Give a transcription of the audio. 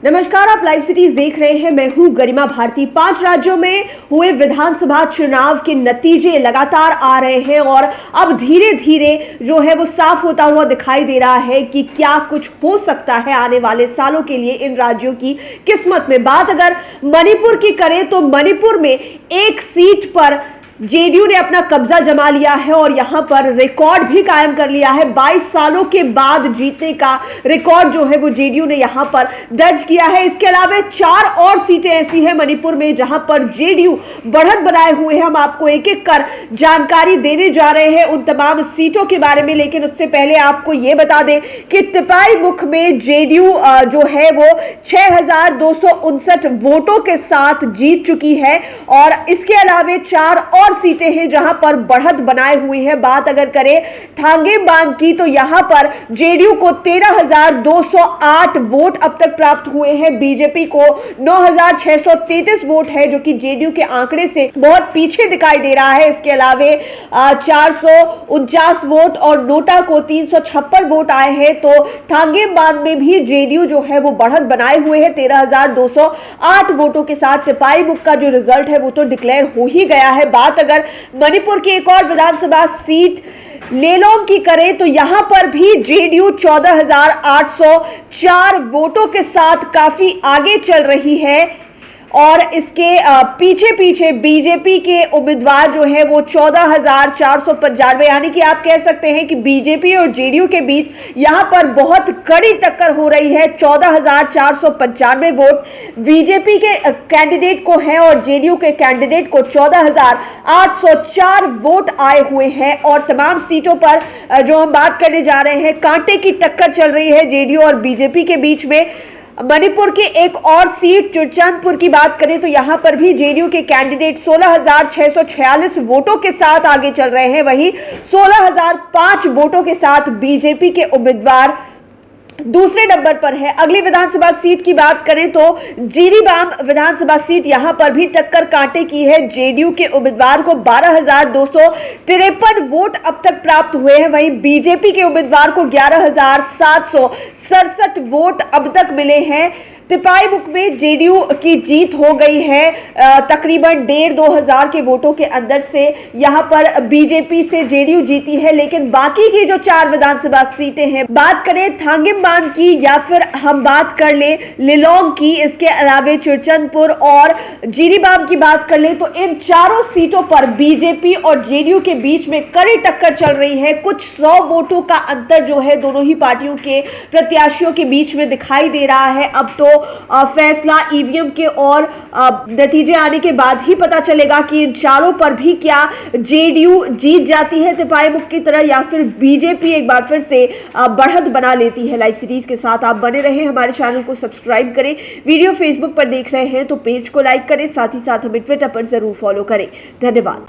नमस्कार, आप live cities देख रहे हैं। मैं हूं गरिमा भारती। 5 राज्यों में हुए विधानसभा चुनाव के नतीजे लगातार आ रहे हैं और अब धीरे धीरे जो है वो साफ होता हुआ दिखाई दे रहा है कि क्या कुछ हो सकता है आने वाले सालों के लिए इन राज्यों की किस्मत में। बात अगर मणिपुर की करें तो मणिपुर में एक सीट पर जेडीयू ने अपना कब्जा जमा लिया है और यहां पर रिकॉर्ड भी कायम कर लिया है। 22 सालों के बाद जीतने का रिकॉर्ड जो है वो जेडीयू ने यहां पर दर्ज किया है। इसके अलावा 4 और सीटें ऐसी हैं मणिपुर में जहां पर जेडीयू बढ़त बनाए हुए हैं। हम आपको एक एक कर जानकारी देने जा रहे हैं उन तमाम सीटों के बारे में, लेकिन उससे पहले आपको यह बता दें कि तिपाई-मुख में जेडीयू जो है वो 6259 वोटों के साथ जीत चुकी है और इसके अलावा 4 और सीटें हैं जहां पर बढ़त बनाए हुई है। बात अगर करें थांगेबांग की तो यहां पर जेडीयू को 13,208 वोट अब तक प्राप्त हुए हैं। बीजेपी को 9,633 वोट है जो कि जेडीयू के आंकड़े से बहुत पीछे दिखाई दे रहा है। इसके अलावा 449 वोट और नोटा को 356 वोट आए हैं। तो थांगेबांग में भी जेडीयू जो है वो बढ़त बनाए हुए है 13,208 वोटों के साथ। तिपाई-मुख का जो रिजल्ट है वो तो डिक्लेयर हो ही गया है। बात अगर मणिपुर की एक और विधानसभा सीट लेलोंग की करें तो यहां पर भी जेडीयू 14,804 वोटों के साथ काफी आगे चल रही है और इसके पीछे पीछे बीजेपी के उम्मीदवार जो है वो 14,495, यानी कि आप कह सकते हैं कि बीजेपी और जेडीयू के बीच यहां पर बहुत कड़ी टक्कर हो रही है। 14,495 वोट बीजेपी के कैंडिडेट को है और जेडीयू के कैंडिडेट को 14,804 वोट आए हुए हैं। और तमाम सीटों पर जो हम बात करने जा रहे हैं, कांटे की टक्कर चल रही है जेडीयू और बीजेपी के बीच में। मणिपुर की एक और सीट चुरचंदपुर की बात करें तो यहां पर भी जेडीयू के कैंडिडेट 16,646 वोटों के साथ आगे चल रहे हैं। वहीं 16,005 वोटों के साथ बीजेपी के उम्मीदवार दूसरे नंबर पर है। अगली विधानसभा सीट की बात करें तो जिरीबाम विधानसभा सीट, यहां पर भी टक्कर कांटे की है। जेडीयू के उम्मीदवार को 12,253 वोट अब तक प्राप्त हुए हैं। वहीं बीजेपी के उम्मीदवार को 11,767 वोट अब तक मिले हैं। तिपाई-मुख में जेडीयू की जीत हो गई है तकरीबन 1,500 के वोटों के अंदर से यहां पर बीजेपी से जेडीयू जीती है। लेकिन बाकी की जो 4 विधानसभा सीटें हैं, बात करें थांगेबांग की या फिर हम बात कर ले लिलोंग की, इसके अलावा चुरचंदपुर और जिरीबाम की बात कर ले तो इन चारों सीटों पर बीजेपी और जेडीयू के बीच में कड़ी टक्कर चल रही है। कुछ 100 वोटों का अंतर जो है दोनों ही पार्टियों के प्रत्याशियों के बीच में दिखाई दे रहा है। अब तो फैसला ईवीएम के और नतीजे आने के बाद ही पता चलेगा कि इन चारों पर भी क्या जेडीयू जीत जाती है तिपाई-मुख की तरह या फिर बीजेपी एक बार फिर से बढ़त बना लेती है। लाइव सीरीज के साथ आप बने रहें, हमारे चैनल को सब्सक्राइब करें। वीडियो फेसबुक पर देख रहे हैं तो पेज को लाइक करें, साथ ही साथ हमें ट्विटर पर जरूर फॉलो करें। धन्यवाद।